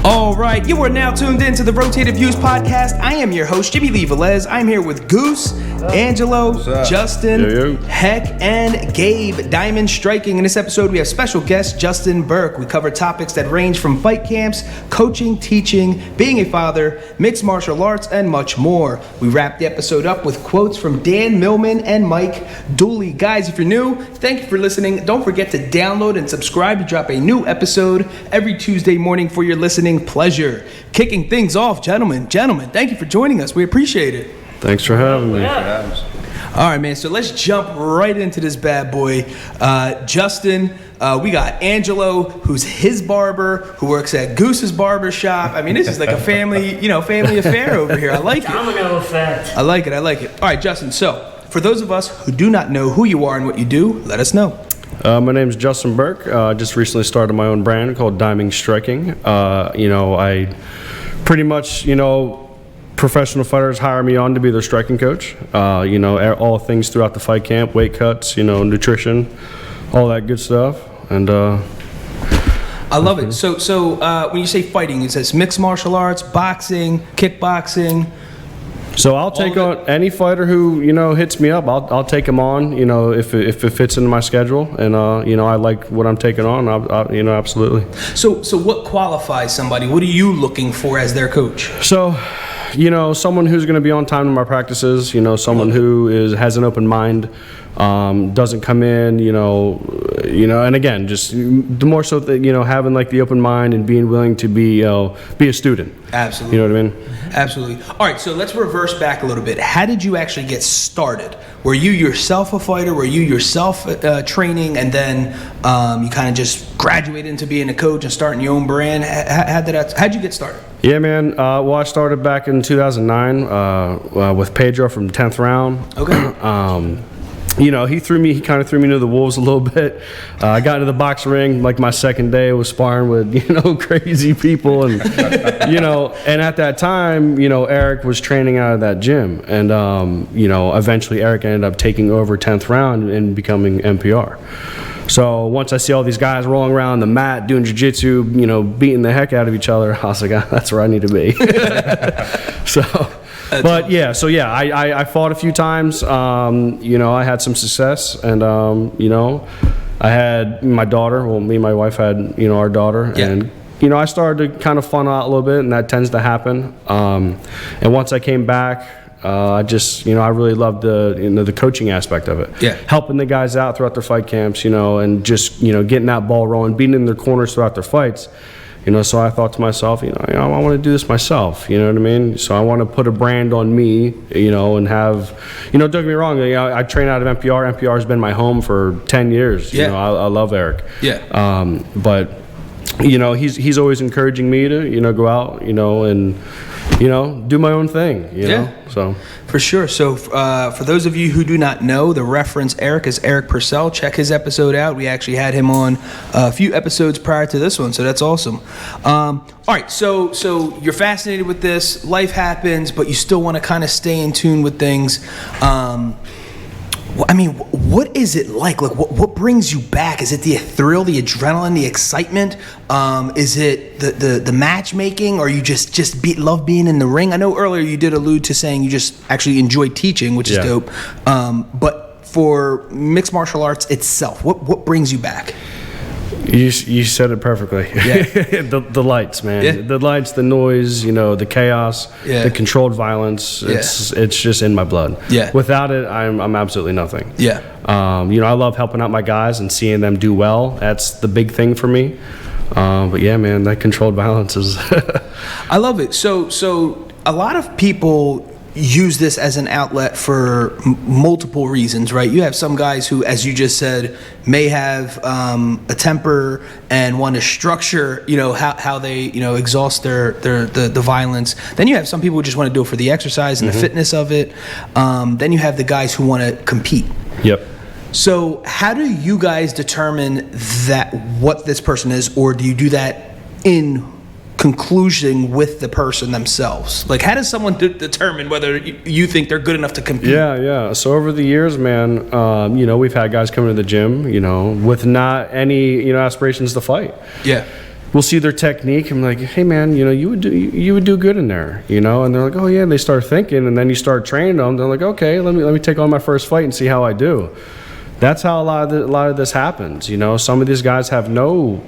All right, you are now tuned in to the Rotated Views podcast. I am your host, Jimmylee Velez. I'm here with Goose, Angelo, Justin, Heck, and Gabe Diamond Striking. In this episode, we have special guest Justin Burke. We cover topics that range from fight camps, coaching, teaching, being a father, mixed martial arts, and much more. We wrap the episode up with quotes from Dan Millman and Mike Dooley. Guys, if you're new, thank you for listening. Don't forget to download and subscribe to drop a new episode every Tuesday morning for your listening pleasure. Kicking things off, gentlemen, thank you for joining us. We appreciate it. Thanks for having me. All right, man, so let's jump right into this bad boy. Justin, we got Angelo, who's his barber, who works at Goose's barber shop. I mean, this is like a family affair over here. I like it. Domino effect. I like it. All right, Justin, so for those of us who do not know who you are and what you do, let us know. My name's Justin Burke. I just recently started my own brand called TeiMoney Striking. I pretty much, professional fighters hire me on to be their striking coach. All things throughout the fight camp, weight cuts, nutrition, all that good stuff. And I love it. So when you say fighting, it says mixed martial arts, boxing, kickboxing. So I'll take on any fighter who hits me up. I'll take him on. If it fits into my schedule, and I like what I'm taking on. Absolutely. So what qualifies somebody? What are you looking for as their coach? So, someone who's going to be on time to my practices. Someone who has an open mind. Doesn't come in, and again, just the more so that, having like the open mind and being willing to be a student. Absolutely. You know what I mean? Absolutely. All right, so let's reverse back a little bit. How did you actually get started? Were you yourself a fighter? Were you yourself training, and then you kind of just graduated into being a coach and starting your own brand? How'd you get started? Yeah, man. Well, I started back in 2009 with Pedro from 10th Round. Okay. He kind of threw me to the wolves a little bit. I got into the box ring like my second day, was sparring with, crazy people. And, and at that time, Eric was training out of that gym. And, eventually Eric ended up taking over 10th Round and becoming NPR. So once I see all these guys rolling around the mat, doing jiu-jitsu, beating the heck out of each other, I was like, that's where I need to be. I fought a few times. I had some success, and I had my daughter. Well, me and my wife had our daughter, and I started to kind of funnel out a little bit, and that tends to happen. And once I came back, I really loved the coaching aspect of it. Yeah, helping the guys out throughout their fight camps, and just getting that ball rolling, being in their corners throughout their fights. So I thought to myself, I want to do this myself, you know what I mean? So I want to put a brand on me, and have, don't get me wrong, I train out of NPR. NPR has been my home for 10 years. Yeah. I love Eric. Yeah. But, he's always encouraging me to, go out, and, do my own thing, know? So. For sure. So for those of you who do not know, the reference Eric is Eric Purcell. Check his episode out. We actually had him on a few episodes prior to this one, so that's awesome. All right, so you're fascinated with this. Life happens, but you still want to kind of stay in tune with things. What is it like? Like, what brings you back? Is it the thrill, the adrenaline, the excitement? Is it the matchmaking, or you just love being in the ring? I know earlier you did allude to saying you just actually enjoy teaching, which is dope. But for mixed martial arts itself, what brings you back? You said it perfectly. Yeah. the lights, man. Yeah. The lights, the noise, the chaos, the controlled violence. It's just in my blood. Yeah. Without it, I'm absolutely nothing. Yeah. I love helping out my guys and seeing them do well. That's the big thing for me. But yeah, man, that controlled violence is. I love it. So a lot of people use this as an outlet for multiple reasons, right? You have some guys who, as you just said, may have a temper and want to structure, how they, exhaust the violence. Then you have some people who just want to do it for the exercise and the fitness of it. Then you have the guys who want to compete. Yep. So how do you guys determine that what this person is, or do you do that in conclusion with the person themselves? Like, how does someone determine whether you think they're good enough to compete? Yeah. So over the years, man, we've had guys come to the gym, with not any, aspirations to fight. Yeah. We'll see their technique. I'm like, hey man, you would do good in there, and they're like, oh yeah. And they start thinking, and then you start training them. They're like, okay, let me take on my first fight and see how I do. That's how a lot of this happens. Some of these guys have no,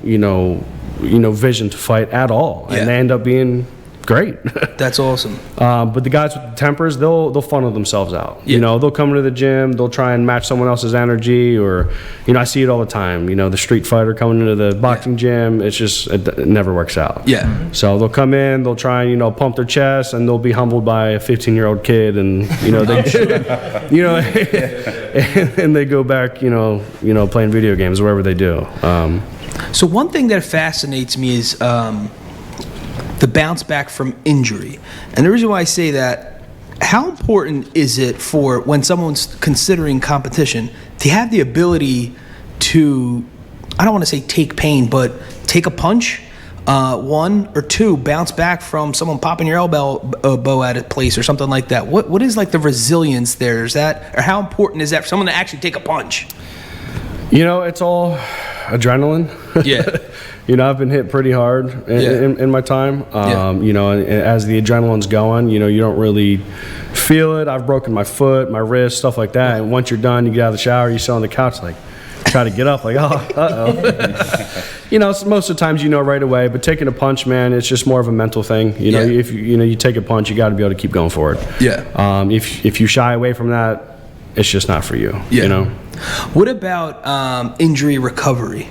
vision to fight at all, and they end up being great. That's awesome. But the guys with the tempers, they'll funnel themselves out. Yeah. They'll come to the gym, they'll try and match someone else's energy, or I see it all the time. The street fighter coming into the boxing gym, it never works out. Yeah. So they'll come in, they'll try and pump their chest, and they'll be humbled by a 15-year-old kid, and and they go back, playing video games, wherever they do. So one thing that fascinates me is the bounce back from injury. And the reason why I say that, how important is it for when someone's considering competition to have the ability to, I don't want to say take pain, but take a punch, one, or two, bounce back from someone popping your elbow at a place or something like that? What is like the resilience there? Is that, or how important is that for someone to actually take a punch? It's all adrenaline. Yeah. I've been hit pretty hard in my time. And as the adrenaline's going, you don't really feel it. I've broken my foot, my wrist, stuff like that. And once you're done, you get out of the shower, you sit on the couch, like, try to get up, like, oh, uh-oh. So most of the times right away. But taking a punch, man, it's just more of a mental thing. If you take a punch, you got to be able to keep going forward. Yeah. If you shy away from that, it's just not for you. Yeah. What about injury recovery?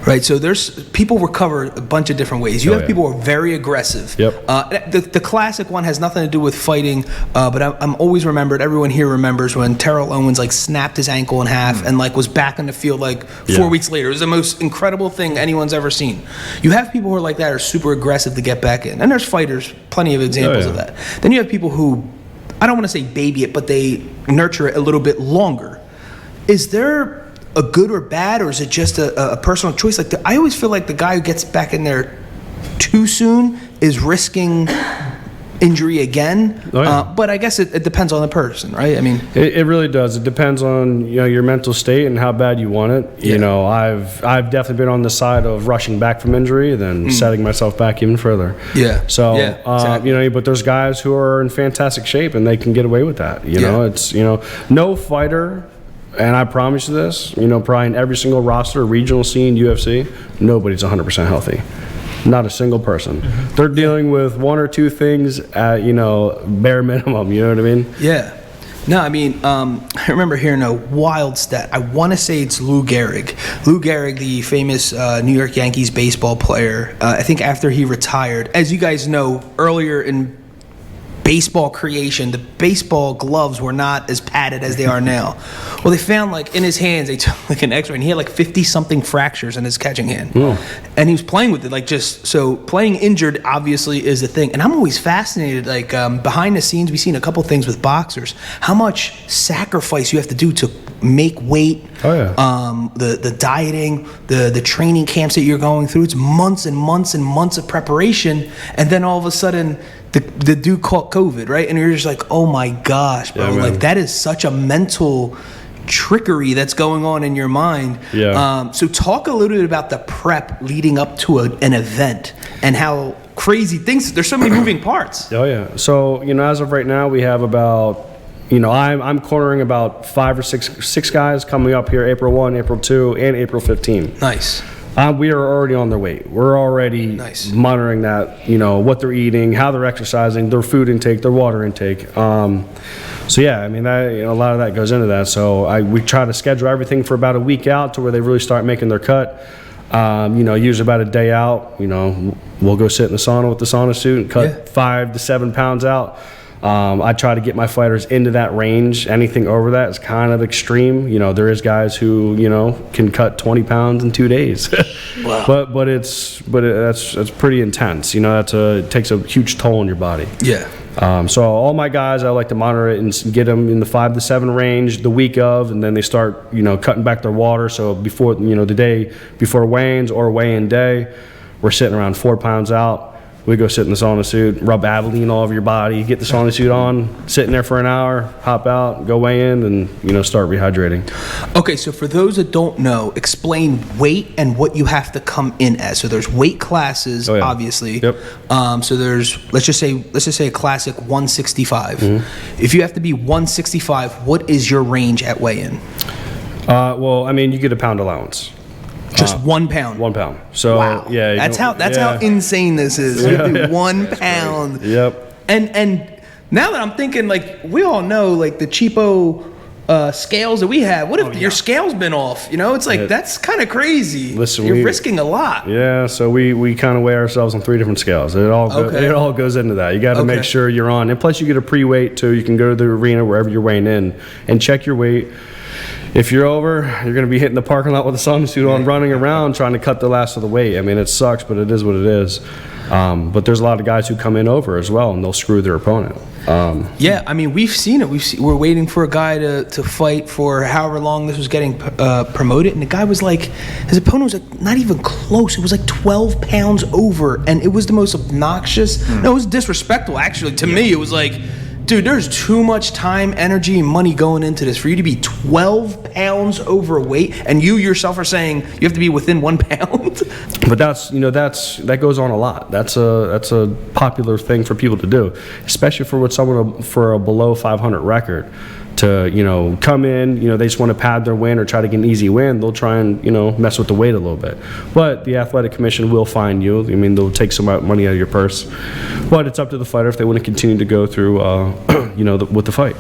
Right, so there's people recover a bunch of different ways. You have people who are very aggressive. Yep. The classic one has nothing to do with fighting, but I'm always remembered. Everyone here remembers when Terrell Owens snapped his ankle in half and was back in the field 4 weeks later. It was the most incredible thing anyone's ever seen. You have people who are like that, are super aggressive to get back in, and there's fighters, plenty of examples of that. Then you have people who, I don't want to say baby it, but they nurture it a little bit longer. Is there a good or bad, or is it just a personal choice? I always feel like the guy who gets back in there too soon is risking injury again. But I guess it depends on the person, right? I mean, it really does. It depends on your mental state and how bad you want it. I've definitely been on the side of rushing back from injury than setting myself back even further. So exactly. But there's guys who are in fantastic shape and they can get away with that. It's no fighter. And I promise you this, probably in every single roster, regional scene, UFC, nobody's 100% healthy. Not a single person. They're dealing with one or two things at, bare minimum, you know what I mean? Yeah. No, I mean, I remember hearing a wild stat. I want to say it's Lou Gehrig. Lou Gehrig, the famous New York Yankees baseball player, I think after he retired, as you guys know, earlier in baseball creation, the baseball gloves were not as padded as they are now. Well, they found in his hands, they took an x-ray and he had 50-something fractures in his catching hand. And he was playing with it, so playing injured obviously is a thing. And I'm always fascinated, behind the scenes, we've seen a couple things with boxers, how much sacrifice you have to do to make weight, the dieting, the training camps that you're going through. It's months and months and months of preparation, and then all of a sudden the dude caught COVID, right? And you're just like, oh my gosh, bro. That is such a mental trickery that's going on in your mind. So talk a little bit about the prep leading up to an event and how crazy things, there's so many moving parts. So, as of right now, we have about, I'm cornering about 5 or 6 guys coming up here April 1, April 2, and April 15. Nice. We are already on their weight. We're already monitoring that, what they're eating, how they're exercising, their food intake, their water intake. That, a lot of that goes into that. So we try to schedule everything for about a week out to where they really start making their cut. Usually about a day out, we'll go sit in the sauna with the sauna suit and cut 5 to 7 pounds out. I try to get my fighters into that range. Anything over that is kind of extreme. There is guys who, can cut 20 pounds in 2 days. Wow. But that's pretty intense. It takes a huge toll on your body. So all my guys, I like to monitor it and get them in the 5 to 7 range the week of, and then they start, cutting back their water. So before, the day before weigh-ins or weigh-in day, we're sitting around 4 pounds out. We go sit in the sauna suit, rub Abilene all over your body, get the sauna suit on, sit in there for an hour, hop out, go weigh in, and start rehydrating. Okay, so for those that don't know, explain weight and what you have to come in as. So there's weight classes, obviously. Yep. So there's let's just say a classic 165. If you have to be 165, what is your range at weigh-in? Well, I mean, you get a pound allowance. Just 1 pound. 1 pound. So wow. Yeah, that's how insane this is. You have to be 1 pound. Crazy. Yep. And now that I'm thinking, like, we all know, like, the cheapo scales that we have. What if your scale's been off? It's like that's kind of crazy. Listen, you're risking a lot. Yeah, so we kind of weigh ourselves on 3 different scales. It all goes into that. You got to make sure you're on, and plus you get a pre-weight too. You can go to the arena wherever you're weighing in and check your weight. If you're over, you're going to be hitting the parking lot with a sauna suit on, running around trying to cut the last of the weight. I mean, it sucks, but it is what it is. But there's a lot of guys who come in over as well, and they'll screw their opponent. Yeah, I mean, we've seen it. We're waiting for a guy to fight for however long this was getting promoted, and the guy was like, his opponent was like not even close. It was like 12 pounds over, and it was the most obnoxious. No, it was disrespectful, actually. To me, it was like, dude, there's too much time, energy, and money going into this for you to be 12 pounds overweight, and you yourself are saying you have to be within 1 pound. But that goes on a lot. That's a popular thing for people to do, especially for a below 500 record. To come in, they just want to pad their win or try to get an easy win. They'll try and mess with the weight a little bit. But the athletic commission will fine you. I mean, they'll take some money out of your purse. But it's up to the fighter if they want to continue to go through, with the fight.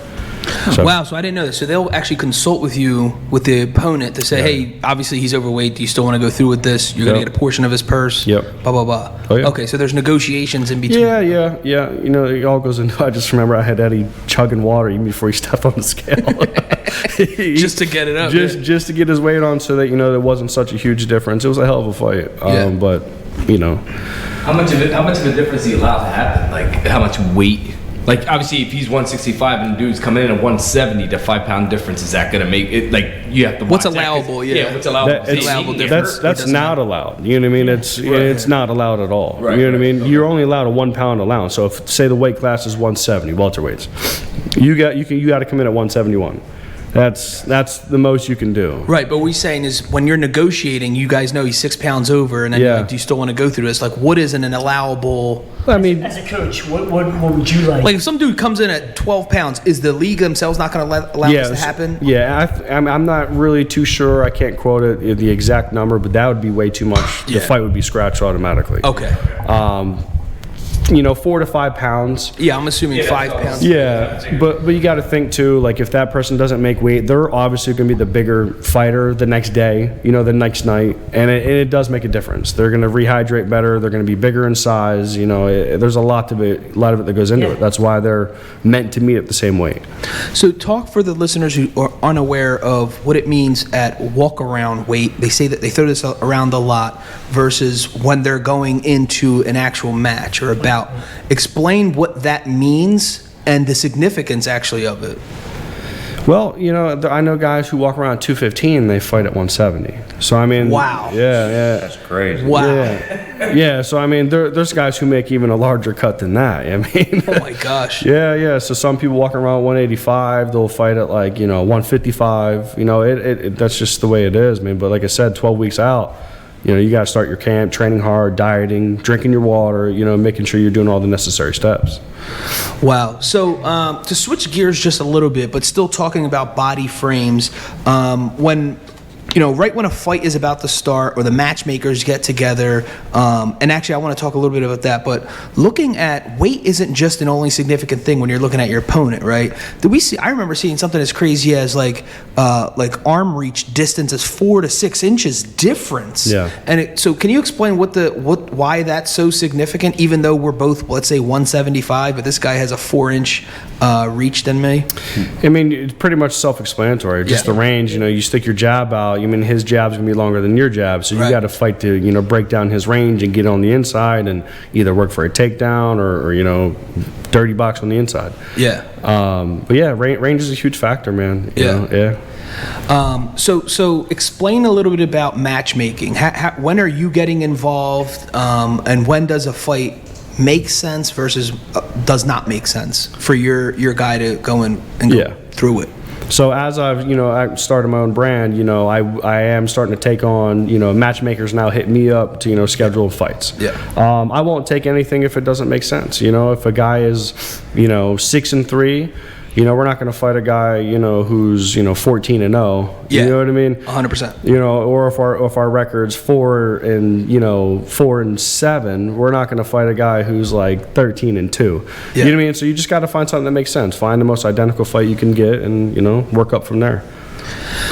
So. Wow, so I didn't know this. So they'll actually consult with you, with the opponent, to say, hey, obviously he's overweight. Do you still want to go through with this? You're going to get a portion of his purse. Yep. Blah, blah, blah. Oh, yeah. Okay, so there's negotiations in between. Yeah. It all goes into. I just remember I had Eddie chugging water even before he stepped on the scale. Just to get it up. Just to get his weight on, so that there wasn't such a huge difference. It was a hell of a fight. But how much of a difference do you allow to happen? Like how much weight? Like, obviously, if he's 165 and the dude's coming in at 170, the 5 pound difference, is that going to make it, like, you have to watch what's allowable, yeah, what's allowable? That's not allowed. You know what I mean? It's not allowed at all. Right, you know what I mean? You're only allowed a 1 pound allowance. So if, say, the weight class is 170, welterweights, you got to come in at 171. That's the most you can do. Right, but what we're saying is when you're negotiating, you guys know he's 6 pounds over, and then you're like, do you still want to go through this? Like, what is an allowable? I mean, as a coach, what would you like? Like, if some dude comes in at 12 pounds, is the league themselves not going to allow this to happen? Yeah, I'm not really too sure. I can't quote it the exact number, but that would be way too much. The fight would be scratched automatically. Okay. 4 to 5 pounds. Yeah, I'm assuming 5 pounds. Yeah, but you got to think too. Like if that person doesn't make weight, they're obviously going to be the bigger fighter the next day. The next night, and it does make a difference. They're going to rehydrate better. They're going to be bigger in size. There's a lot of it that goes into it. That's why they're meant to meet at the same weight. So talk for the listeners who are unaware of what it means at walk-around weight. They say that they throw this around a lot versus when they're going into an actual match or a bout. Explain what that means and the significance actually of it. Well, I know guys who walk around 215 and they fight at 170. So I mean, wow. Yeah. That's crazy. Wow. Yeah. So I mean, there's guys who make even a larger cut than that. I mean, oh my gosh. Yeah. So some people walking around 185, they'll fight at 155. That's just the way it is, man. But like I said, 12 weeks out. You got to start your camp, training hard, dieting, drinking your water, making sure you're doing all the necessary steps. Wow. So to switch gears just a little bit, but still talking about body frames, when right when a fight is about to start or the matchmakers get together, and actually I want to talk a little bit about that, but looking at weight isn't just an only significant thing when you're looking at your opponent, right? I remember seeing something as crazy as like arm reach distance is 4 to 6 inches difference. Yeah. And so can you explain why that's so significant, even though we're both, let's say 175, but this guy has a 4-inch reach than me? I mean, it's pretty much self-explanatory. Just the range, you stick your jab out. His jab's going to be longer than your jab, so you got to fight to, break down his range and get on the inside and either work for a takedown or dirty box on the inside. Yeah. But yeah, range is a huge factor, man. You know? So explain a little bit about matchmaking. When are you getting involved, and when does a fight makes sense versus does not make sense for your guy to go and go through it? So as I started my own brand, I am starting to take on, matchmakers now hit me up to, schedule fights. Yeah. I won't take anything if it doesn't make sense. If a guy is, 6-3, we're not going to fight a guy, who's, 14-0. Yeah. You know what I mean? 100%. Or if our record's 4-7, we're not going to fight a guy who's like 13-2. Yeah. You know what I mean? So you just got to find something that makes sense. Find the most identical fight you can get, and work up from there.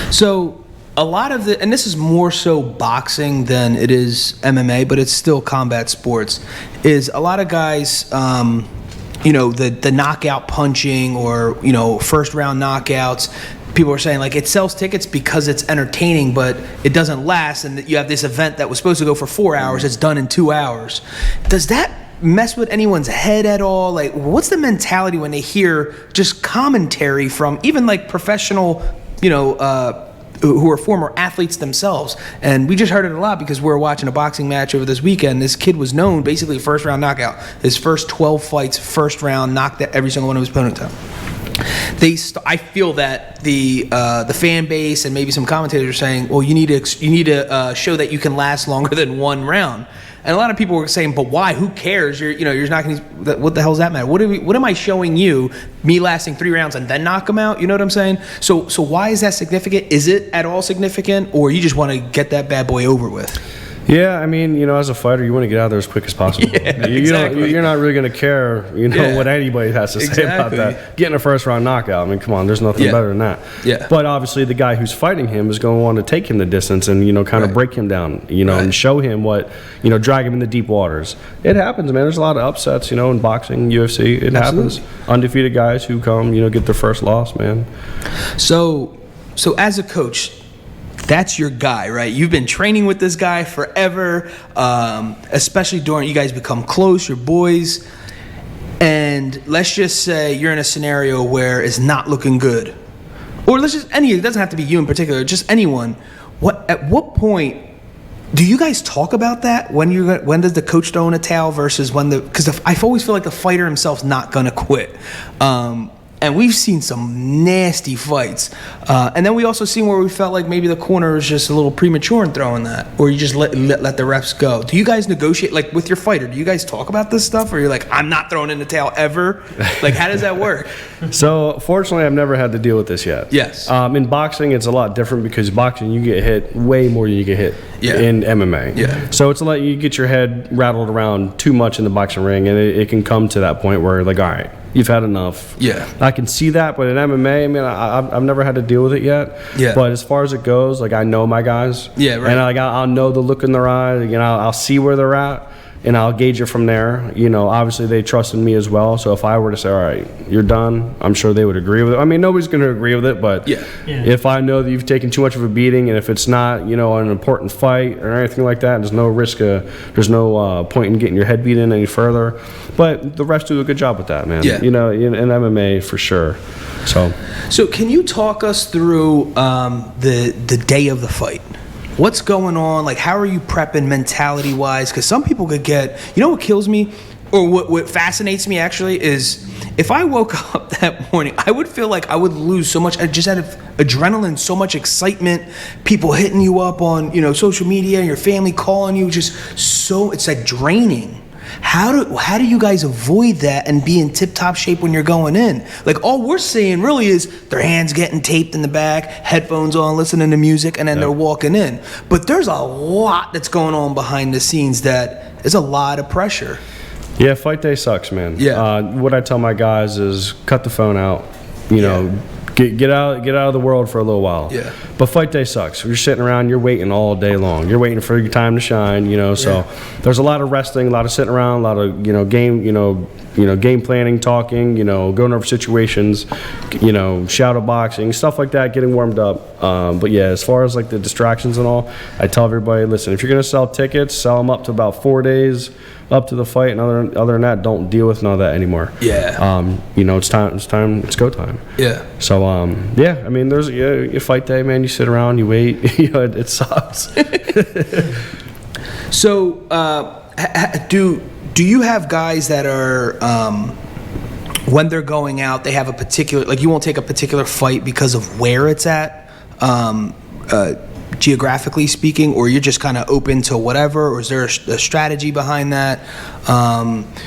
So a lot of and this is more so boxing than it is MMA, but it's still combat sports, is a lot of guys, the knockout punching or, first round knockouts, people are saying like it sells tickets because it's entertaining, but it doesn't last, and you have this event that was supposed to go for 4 hours, it's done in 2 hours. Does that mess with anyone's head at all? Like, what's the mentality when they hear just commentary from even like professional, who are former athletes themselves? And we just heard it a lot because we were watching a boxing match over this weekend. This kid was known basically first round knockout. His first 12 fights, first round, knocked every single one of his opponents out. I feel that the fan base and maybe some commentators are saying, well, you need to show that you can last longer than one round. And a lot of people were saying, but why? Who cares? You're not going to. What the hell does that matter? What am I showing you? Me lasting 3 rounds and then knock them out? You know what I'm saying? So why is that significant? Is it at all significant, or you just want to get that bad boy over with? Yeah, I mean, as a fighter, you want to get out of there as quick as possible. Exactly. You're not really going to care, what anybody has to say about that. Getting a first-round knockout, I mean, come on, there's nothing better than that. Yeah. But obviously, the guy who's fighting him is going to want to take him the distance and, kind of break him down, and show him what, drag him in the deep waters. It happens, man. There's a lot of upsets, in boxing, UFC. It happens. Undefeated guys who come, get their first loss, man. So as a coach, that's your guy, right? You've been training with this guy forever, especially during, you guys become close, you're boys, and let's just say you're in a scenario where it's not looking good. Or it doesn't have to be you in particular, just anyone. At what point do you guys talk about that? When does the coach throw in a towel versus because I always feel like the fighter himself's not gonna quit. And we've seen some nasty fights. And then we also seen where we felt like maybe the corner was just a little premature in throwing that, or you just let the refs go. Do you guys negotiate, like with your fighter, do you guys talk about this stuff, or you're like, I'm not throwing in the towel ever? Like, how does that work? So, fortunately, I've never had to deal with this yet. Yes. In boxing, it's a lot different because boxing, you get hit way more than you get hit in MMA. Yeah. So, it's like you get your head rattled around too much in the boxing ring, and it can come to that point where, like, all right, you've had enough. Yeah. I can see that, but in MMA, I mean, I've never had to deal with it yet. Yeah. But as far as it goes, like, I know my guys. Yeah, right. And I'll know the look in their eye. I'll see where they're at, and I'll gauge it from there. Obviously they trust in me as well. So if I were to say, all right, you're done, I'm sure they would agree with it. I mean, nobody's going to agree with it, but if I know that you've taken too much of a beating, and if it's not, an important fight or anything like that, there's no risk, there's no point in getting your head beat in any further. But the refs do a good job with that, man. Yeah. In MMA for sure. So can you talk us through the day of the fight? What's going on? Like, how are you prepping mentality-wise? Because some people could get, what kills me, or what fascinates me actually, is if I woke up that morning, I would feel like I would lose so much. I just had adrenaline, so much excitement, people hitting you up on, social media, your family calling you, it's like draining. How do you guys avoid that and be in tip-top shape when you're going in? Like, all we're seeing really is their hands getting taped in the back, headphones on, listening to music, and then they're walking in. But there's a lot that's going on behind the scenes that is a lot of pressure. Yeah, fight day sucks, man. Yeah. What I tell my guys is cut the phone out. Get out of the world for a little while. Yeah. But fight day sucks. You're sitting around, you're waiting all day long. You're waiting for your time to shine, So there's a lot of resting, a lot of sitting around, a lot of game planning, talking, going over situations, shadow boxing, stuff like that, getting warmed up. But yeah, as far as like the distractions and all, I tell everybody, listen, if you're gonna sell tickets, sell them up to about 4 days up to the fight, and other than that, don't deal with none of that anymore. Yeah. It's go time. Yeah. So I mean, there's your fight day, man. You sit around, you wait. It sucks. So Do you have guys that are when they're going out, they have a particular, like, you won't take a particular fight because of where it's at, geographically speaking, or you're just kind of open to whatever, or is there a strategy behind that?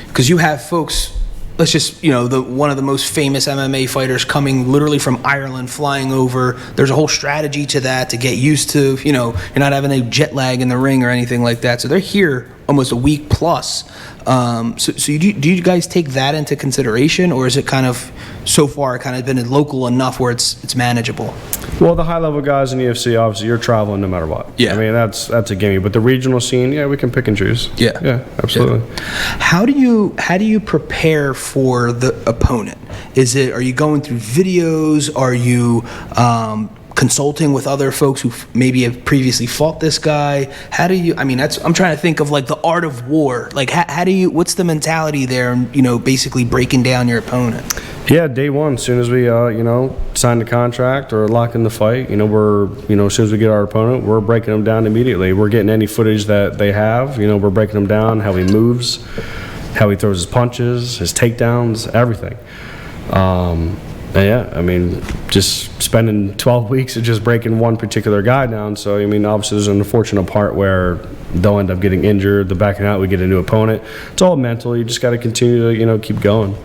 Because you have folks, let's just, one of the most famous MMA fighters coming literally from Ireland, flying over. There's a whole strategy to that to get used to, you're not having a jet lag in the ring or anything like that. So they're here almost a week plus. So do you guys take that into consideration, or is it kind of, so far, kind of been local enough where it's manageable? Well, the high-level guys in the UFC, obviously, you're traveling no matter what. Yeah. I mean, that's a gimme. But the regional scene, we can pick and choose. Yeah. Yeah, absolutely. Yeah. How do you prepare for the opponent? Are you going through videos? Are you consulting with other folks who maybe have previously fought this guy? How do you, I'm trying to think of like the art of war. Like, what's the mentality there, basically breaking down your opponent? Yeah, day one, as soon as we, sign the contract or lock in the fight, we're, as soon as we get our opponent, we're breaking them down immediately. We're getting any footage that they have, we're breaking them down, how he moves, how he throws his punches, his takedowns, everything. Just spending 12 weeks of just breaking one particular guy down. So, obviously there's an unfortunate part where they'll end up getting injured, they're backing out, we get a new opponent. It's all mental. You just got to continue to, keep going.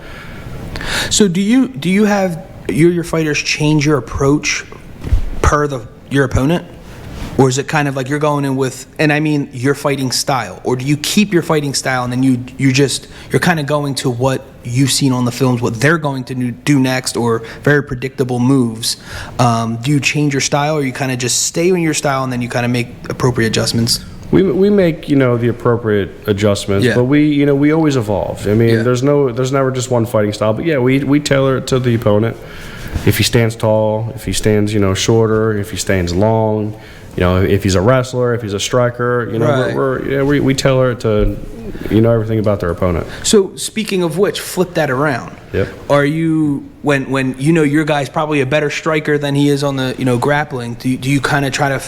So do you have your fighters change your approach per your opponent? Or is it kind of like you're going in with, and I mean your fighting style, or do you keep your fighting style and then you're kind of going to what you've seen on the films, what they're going to do next, or very predictable moves? Do you change your style, or you kind of just stay in your style and then you kind of make appropriate adjustments? We make the appropriate adjustments, but we always evolve. There's never just one fighting style, but we tailor it to the opponent. If he stands tall, if he stands shorter, if he stands long, if he's a wrestler, if he's a striker, right. we tailor it to everything about their opponent. So speaking of which, flip that around. Yep. Are you, when your guy's probably a better striker than he is on the grappling, do you kind of try to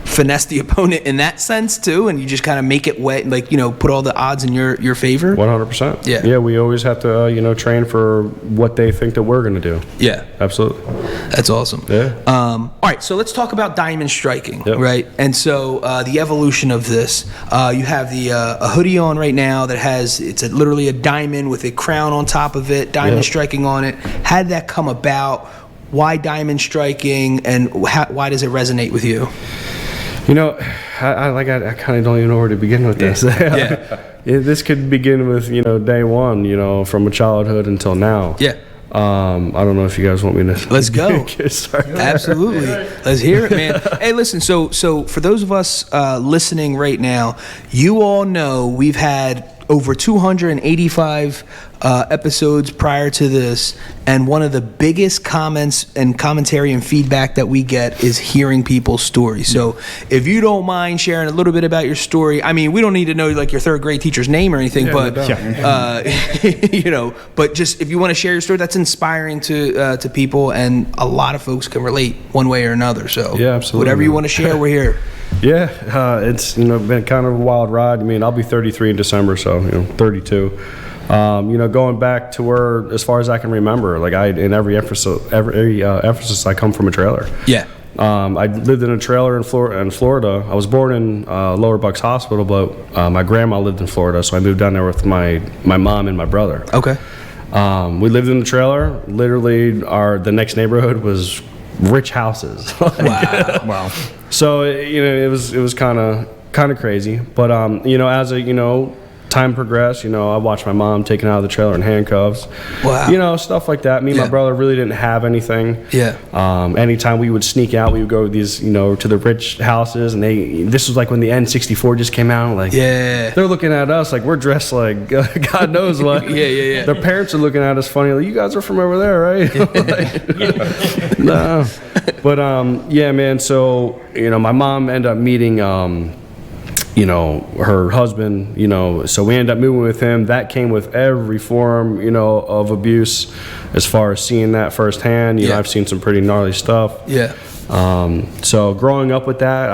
finesse the opponent in that sense too, and you just kind of make it wet, like put all the odds in your favor? 100%. Yeah, we always have to train for what they think that we're going to do. Yeah, absolutely. That's awesome. Yeah. All right, so let's talk about diamond striking. Yep. Right? And so the evolution of this, you have a hoodie on right now that it's literally a diamond with a crown on top of it, diamond striking on it. How did that come about? Why diamond striking, and why does it resonate with you? I kind of don't even know where to begin with this. This could begin with day one, from a childhood until now. Yeah. I don't know if you guys want me to. Let's go. Sorry. Absolutely. Let's hear it, man. Hey, listen. So for those of us listening right now, you all know we've had over 285 episodes prior to this, and one of the biggest comments and commentary and feedback that we get is hearing people's stories. So if you don't mind sharing a little bit about your story, we don't need to know like your third grade teacher's name or anything, but but just if you want to share your story, that's inspiring to people, and a lot of folks can relate one way or another. So absolutely, whatever you want to share, we're here. It's been kind of a wild ride. I'll be 33 in December, so 32. Going back to where, as far as I can remember, like in every emphasis, I come from a trailer. Yeah. I lived in a trailer in Florida. I was born in Lower Bucks Hospital, but my grandma lived in Florida, so I moved down there with my mom and my brother. Okay. We lived in a trailer. Literally, the next neighborhood was rich houses. Wow. So it was kind of crazy, but as time progressed, I watched my mom taken out of the trailer in handcuffs. Wow. Stuff like that. Me and my brother really didn't have anything. Yeah. Anytime we would sneak out, we would go to these, to the rich houses, and this was like when the N64 just came out. Like, they're looking at us like we're dressed like God knows what. Yeah. Their parents are looking at us funny, like, you guys are from over there, right? No. But man. So my mom ended up meeting her husband, so we ended up moving with him. That came with every form, of abuse, as far as seeing that firsthand. I've seen some pretty gnarly stuff. Yeah. So growing up with that,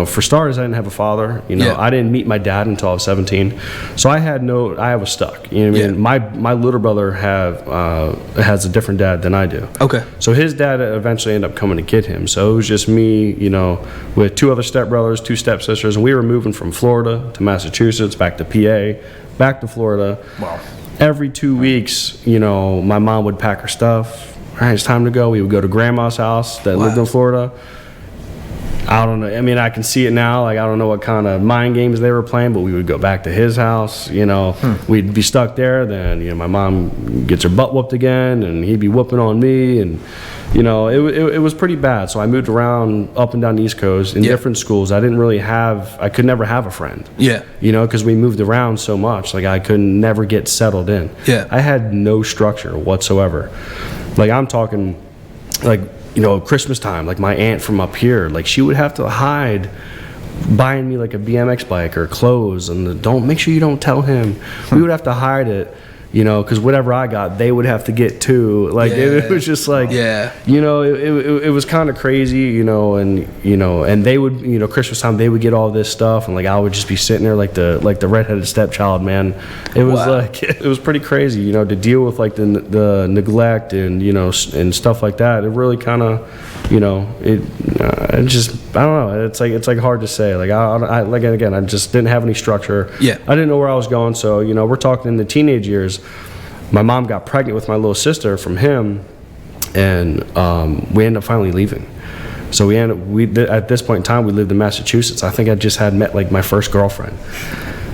for starters, I didn't have a father. I didn't meet my dad until I was 17. So I was stuck. You know what I mean? My little brother has a different dad than I do. Okay. So his dad eventually ended up coming to get him. So it was just me, with 2 other stepbrothers, 2 stepsisters, and we were moving from Florida to Massachusetts, back to PA, back to Florida. Wow. Every 2 weeks, my mom would pack her stuff. All right, it's time to go. We would go to grandma's house that lived in Florida. I don't know. I mean, I can see it now. Like, I don't know what kind of mind games they were playing, but we would go back to his house. We'd be stuck there. Then, my mom gets her butt whooped again, and he'd be whooping on me. And, it was pretty bad. So I moved around up and down the East Coast in different schools. I could never have a friend. Yeah. Because we moved around so much. Like, I could never get settled in. Yeah. I had no structure whatsoever. Like, I'm talking, Christmas time, like my aunt from up here, like she would have to hide buying me like a BMX bike or clothes, and make sure you don't tell him. We would have to hide it, because whatever I got, they would have to get too. Like it was just like, it was kind of crazy, and they would, Christmas time they would get all this stuff, and like I would just be sitting there like the redheaded stepchild, man. It was it was pretty crazy, to deal with like the neglect and and stuff like that. It really kind of, it just, I don't know. It's like hard to say. Like I just didn't have any structure. Yeah. I didn't know where I was going. So we're talking in the teenage years. My mom got pregnant with my little sister from him, and we ended up finally leaving. So at this point in time, we lived in Massachusetts. I think I just had met like my first girlfriend.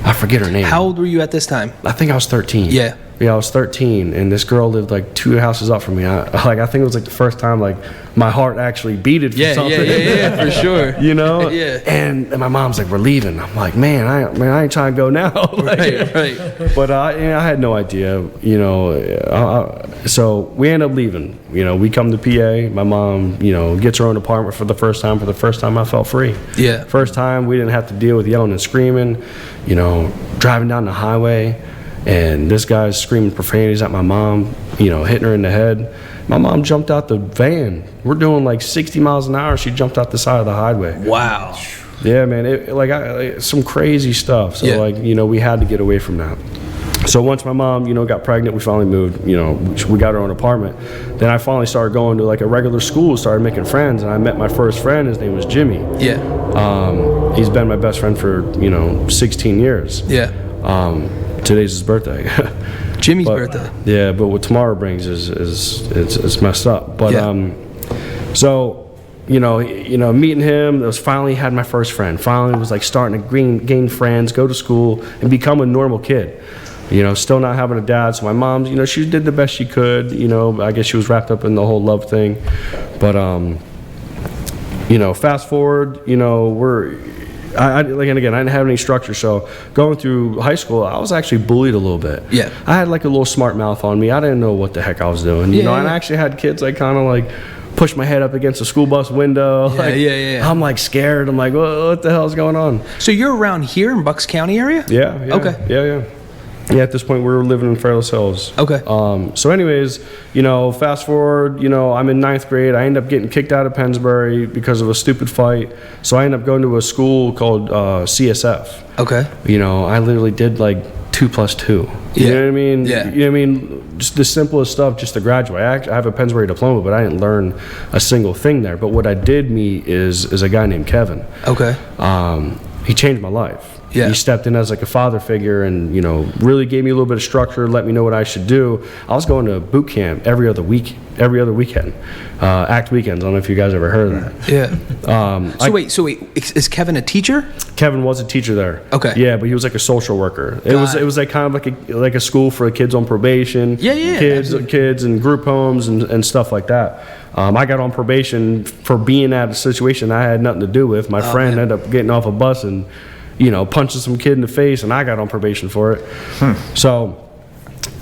I forget her name. How old were you at this time? I think I was 13. Yeah. Yeah, I was 13, and this girl lived like 2 houses up from me. I think it was like the first time like my heart actually beated for something. Yeah, for sure. Yeah. And my mom's like, "We're leaving." I'm like, "Man, I ain't trying to go now." Right. But I had no idea. So we end up leaving. We come to PA. My mom, gets her own apartment for the first time. For the first time, I felt free. Yeah. First time we didn't have to deal with yelling and screaming. Driving down the highway. And this guy's screaming profanities at my mom, hitting her in the head. My mom jumped out the van. We're doing like 60 miles an hour. She jumped out the side of the highway. Wow. Yeah, man. Some crazy stuff. So, we had to get away from that. So once my mom, got pregnant, we finally moved. We got our own apartment. Then I finally started going to like a regular school, started making friends, and I met my first friend. His name was Jimmy. Yeah. He's been my best friend for 16 years. Yeah. Today's his birthday. Jimmy's birthday. Yeah, but what tomorrow brings is messed up. But so meeting him, it was finally had my first friend. Finally was like starting to gain friends, go to school, and become a normal kid. Still not having a dad. So my mom, she did the best she could. I guess she was wrapped up in the whole love thing. But fast forward, I didn't have any structure, so going through high school, I was actually bullied a little bit. Yeah. I had like a little smart mouth on me. I didn't know what the heck I was doing. And I actually had kids like kind of like push my head up against a school bus window. Yeah. I'm like scared. I'm like, what the hell's going on? So you're around here in Bucks County area? Yeah. Okay. Yeah. Yeah, at this point, we were living in Fairless Hills. Okay. So anyways, fast forward, I'm in 9th grade. I end up getting kicked out of Pennsbury because of a stupid fight. So I end up going to a school called CSF. Okay. I literally did like 2 + 2. Yeah. You know what I mean? Yeah. You know what I mean? Just the simplest stuff just to graduate. I have a Pennsbury diploma, but I didn't learn a single thing there. But what I did meet is a guy named Kevin. Okay. He changed my life. Yeah. He stepped in as like a father figure and, really gave me a little bit of structure, let me know what I should do. I was going to boot camp every other weekend. ACT weekends. I don't know if you guys ever heard of that. Yeah. So wait, is Kevin a teacher? Kevin was a teacher there. Okay. Yeah, but he was like a social worker. It was like kind of like a school for kids on probation. Yeah. Kids and group homes and stuff like that. I got on probation for being at a situation I had nothing to do with. My friend ended up getting off a bus and punching some kid in the face, and I got on probation for it. So,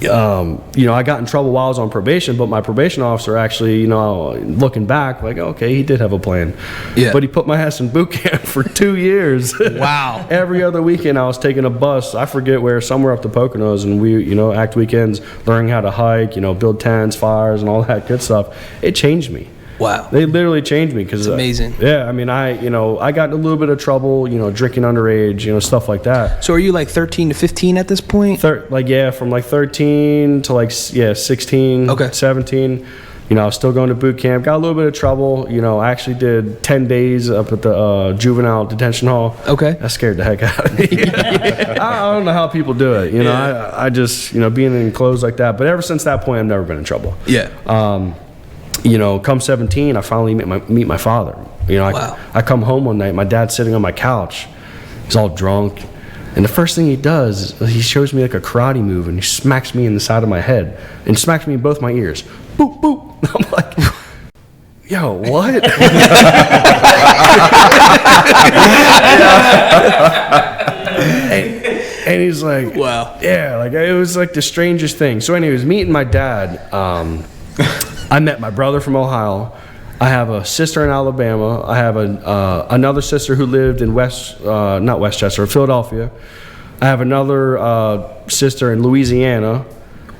I got in trouble while I was on probation, but my probation officer actually, looking back, like, okay, he did have a plan. Yeah. But he put my ass in boot camp for 2 years. Wow. Every other weekend I was taking a bus, I forget where, somewhere up the Poconos, and we, ACT weekends, learning how to hike, build tents, fires, and all that good stuff. It changed me. Wow. They literally changed me because amazing. Yeah, I mean, I got in a little bit of trouble, drinking underage, stuff like that. So are you like 13 to 15 at this point? From like 13 to 16, 17. I was still going to boot camp. Got a little bit of trouble. I actually did 10 days up at the juvenile detention hall. Okay. That scared the heck out of me. I don't know how people do it. I just, being enclosed like that. But ever since that point, I've never been in trouble. Yeah. Come 17, I finally meet my father. Wow. I come home one night. My dad's sitting on my couch. He's all drunk. And the first thing he does is he shows me like a karate move, and he smacks me in the side of my head and smacks me in both my ears. Boop, boop. I'm like, yo, what? and he's like, wow. Yeah, like it was like the strangest thing. So anyways, meeting my dad, I met my brother from Ohio. I have a sister in Alabama. I have another sister who lived in not Westchester, Philadelphia. I have another sister in Louisiana.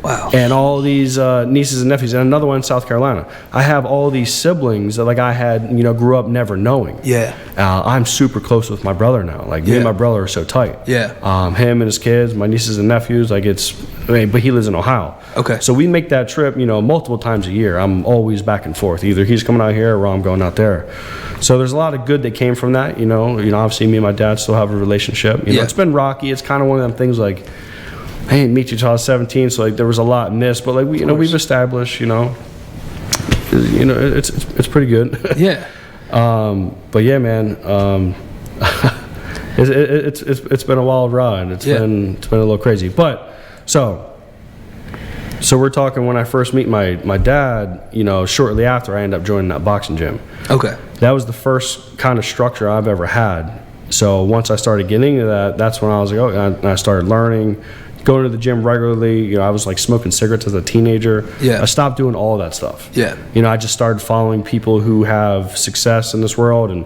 Wow. And all these nieces and nephews, and another one in South Carolina. I have all these siblings that I had, grew up never knowing. Yeah. I'm super close with my brother now. Me and my brother are so tight. Yeah. Him and his kids, my nieces and nephews, but he lives in Ohio. Okay. So we make that trip, multiple times a year. I'm always back and forth. Either he's coming out here or I'm going out there. So there's a lot of good that came from that, obviously me and my dad still have a relationship. It's been rocky. It's kind of one of them things I didn't meet you till I was 17, so there was a lot missed. But we've established, it's pretty good. Yeah. But yeah, man, it's been a wild ride. It's been a little crazy. But so we're talking when I first meet my dad. Shortly after I end up joining that boxing gym. Okay. That was the first kind of structure I've ever had. So once I started getting into that, that's when I was like, and I started learning. Going to the gym regularly, I was smoking cigarettes as a teenager. Yeah. I stopped doing all that stuff. Yeah. I just started following people who have success in this world and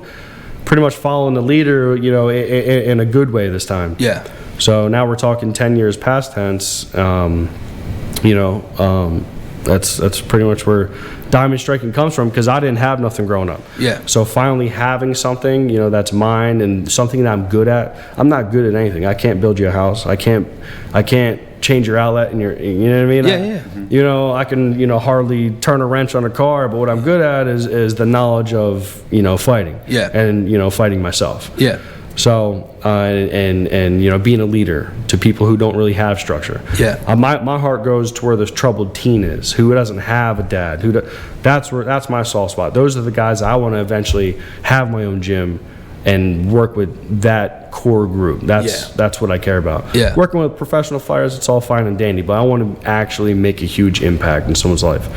pretty much following the leader, in a good way this time. Yeah. So now we're talking 10 years past tense. That's pretty much where diamond striking comes from, because I didn't have nothing growing up. Yeah. So finally having something, that's mine and something that I'm good at. I'm not good at anything. I can't build you a house. I can't change your outlet and you know what I mean? I can, hardly turn a wrench on a car, but what I'm good at is the knowledge of, fighting. Yeah. And, fighting myself. Yeah. So, and being a leader to people who don't really have structure. Yeah. My heart goes to where this troubled teen is, who doesn't have a dad. That's my soft spot. Those are the guys I want to eventually have my own gym and work with that core group. That's what I care about. Yeah. Working with professional fighters, it's all fine and dandy, but I want to actually make a huge impact in someone's life.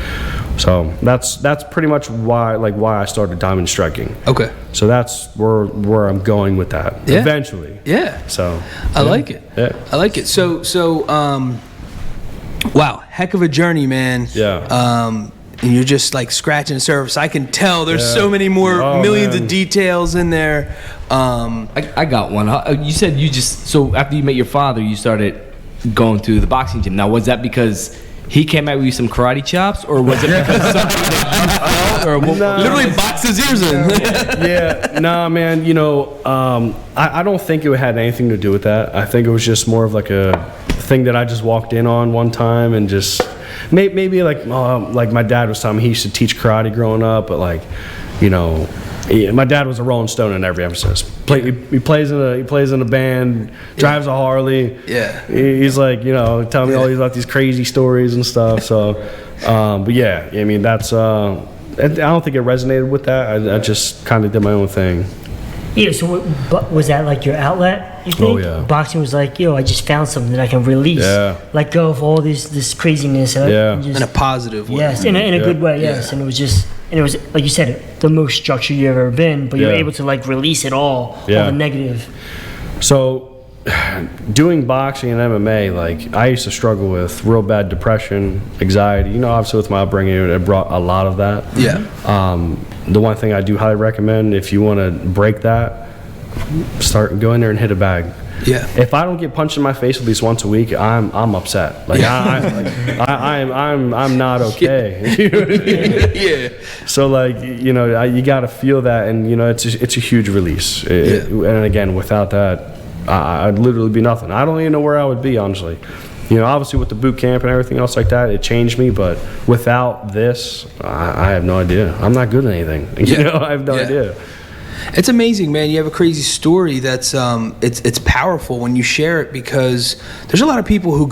So that's pretty much why I started diamond striking. Okay. So that's where I'm going with that eventually. Yeah. So I like it. Yeah. I like it. So wow, heck of a journey, man. Yeah. And you're just scratching the surface. I can tell there's so many more millions of details in there. I got one. You said so after you met your father, you started going to the boxing gym. Now, was that because he came out with you some karate chops, or was it because something that you felt, or literally boxed his ears in? Yeah, nah, man. I don't think it had anything to do with that. I think it was just more of a thing that I just walked in on one time and just maybe like my dad was telling me he used to teach karate growing up, but my dad was a Rolling Stone in every episode. He plays in a band, drives a Harley. Yeah. He's telling me all these crazy stories and stuff. So, but yeah, I mean that's. I don't think it resonated with that. I just kind of did my own thing. Yeah. So, was that your outlet? You think? Oh yeah. Boxing was I just found something that I can release. Yeah. Let go of all this craziness. Yeah. In a positive way. Yes, in a good way. Yes, and it was like you said, the most structured you've ever been, but you're able to release it all the negative. So, doing boxing and MMA, I used to struggle with real bad depression, anxiety. Obviously with my upbringing, it brought a lot of that. Yeah. The one thing I do highly recommend, if you want to break that, go in there and hit a bag. Yeah. If I don't get punched in my face at least once a week, I'm upset. Like I'm not okay. You know what I mean? Yeah. So like, you know, you got to feel that, and you know, it's a huge release. And again, without that, I'd literally be nothing. I don't even know where I would be, honestly. You know, obviously with the boot camp and everything else like that, it changed me. But without this, I have no idea. I'm not good at anything. You know, I have no idea. It's amazing, man. You have a crazy story that's it's powerful when you share it, because there's a lot of people who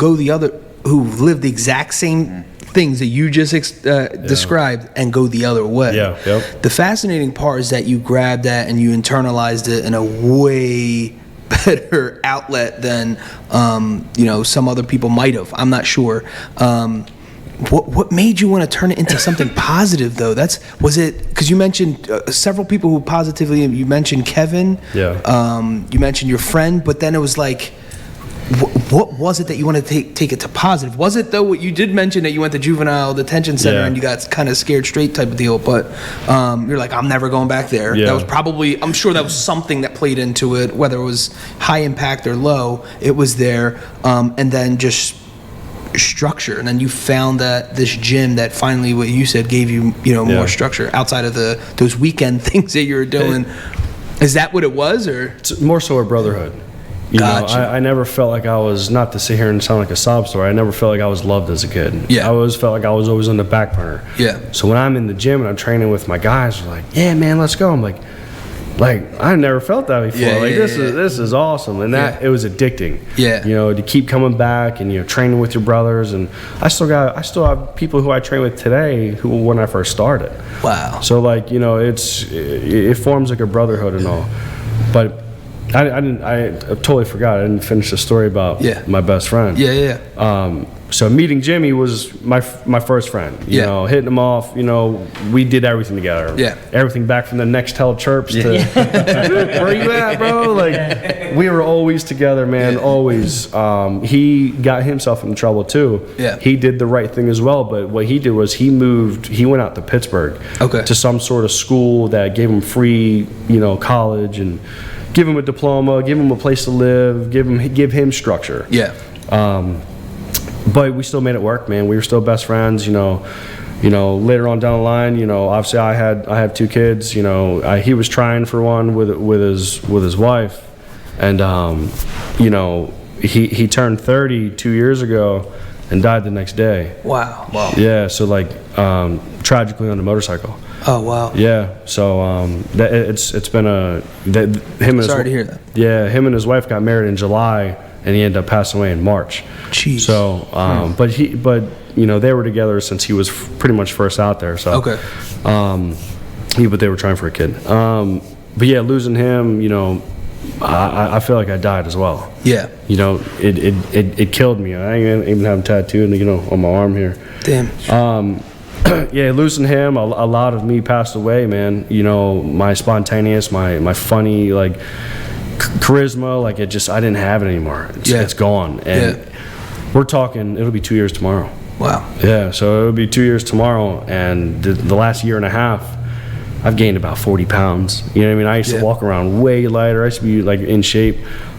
live the exact same things that you just described and go the other way. Yeah. Yep. The fascinating part is that you grabbed that and you internalized it in a way better outlet than you know, some other people might have. I'm not sure. What made you want to turn it into something positive, though? Was it because you mentioned several people who positively? You mentioned Kevin. Yeah. You mentioned your friend, but then it was like, what was it that you wanted to take it to positive? Was it, though, what you did mention, that you went to juvenile detention center and you got kind of scared straight type of deal? But you're like, I'm never going back there. Yeah. That was probably, I'm sure that was something that played into it, whether it was high impact or low. It was there, and then just structure, and then you found that this gym that finally, what you said, gave you more structure outside of those weekend things that you were doing. Is that what it was, or it's more so a brotherhood? You know, I never felt like I was, not to sit here and sound like a sob story, I never felt like I was loved as a kid. Yeah. I always felt like I was always on the back burner. Yeah. So when I'm in the gym and I'm training with my guys, they're like, yeah, man, let's go. I'm like I never felt that before. This is awesome, and that it was addicting. Yeah. You know, to keep coming back and training with your brothers, and I still have people who I train with today who when I first started. Wow. So like, you know, it forms like a brotherhood and all, but I totally forgot. I didn't finish the story about my best friend. So meeting Jimmy was my first friend. You know, hitting him off. You know, we did everything together. Yeah. Everything back from the Nextel chirps to where you at, bro? Like, we were always together, man. Always. He got himself in trouble too. Yeah. He did the right thing as well, but what he did was he went out to Pittsburgh. To some sort of school that gave him free, college, and give him a diploma, give him a place to live, give him structure. But we still made it work, man. We were still best friends, later on down the line, obviously I had two kids, he was trying for one with his wife, and he turned 30 2 years ago and died the next day. Wow. Yeah, so tragically on a motorcycle. Oh wow. Yeah, so it's been Sorry to hear that. Yeah, him and his wife got married in July, and he ended up passing away in March. Jeez. So, but they were together since he was pretty much first out there. So, but they were trying for a kid. But yeah, losing him, I feel like I died as well. Yeah. It killed me. I even have him tattooed, on my arm here. Damn. Yeah, losing him, a lot of me passed away, man. My spontaneous, my funny, charisma, I didn't have it anymore. It's gone. And we're talking, it'll be 2 years tomorrow. Wow. Yeah, so it'll be 2 years tomorrow, and the last year and a half, I've gained about 40 pounds. You know what I mean? I used to walk around way lighter. I used to be in shape.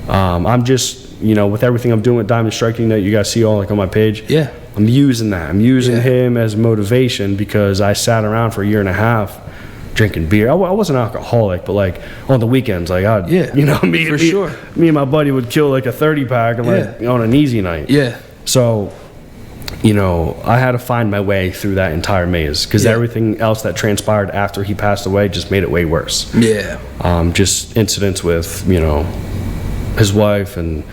I'm just, with everything I'm doing with Diamond Striking that you guys see all on my page. Yeah. I'm using that. I'm using him as motivation, because I sat around for a year and a half drinking beer. I wasn't an alcoholic, but on the weekends, me and my buddy would kill a 30-pack on an easy night. Yeah. So, I had to find my way through that entire maze, because everything else that transpired after he passed away just made it way worse. Yeah. Just incidents with, his wife and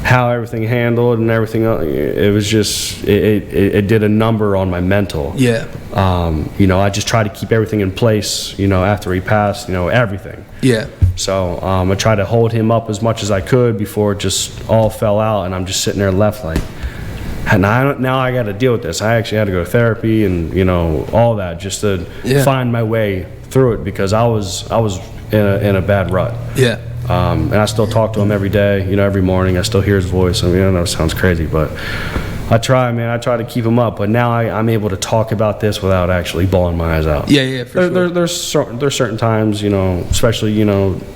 how everything handled and everything else. It was just, it did a number on my mental. Yeah. I just tried to keep everything in place, after he passed, everything. Yeah. So I tried to hold him up as much as I could before it just all fell out, and I'm just sitting there left now I got to deal with this. I actually had to go to therapy and, all that, just to find my way through it, because I was in a bad rut. Yeah. And I still talk to him every day, every morning. I still hear his voice. I know it sounds crazy, but I try, man. I try to keep him up. But now I'm able to talk about this without actually bawling my eyes out. Yeah, for sure. There's certain times, especially,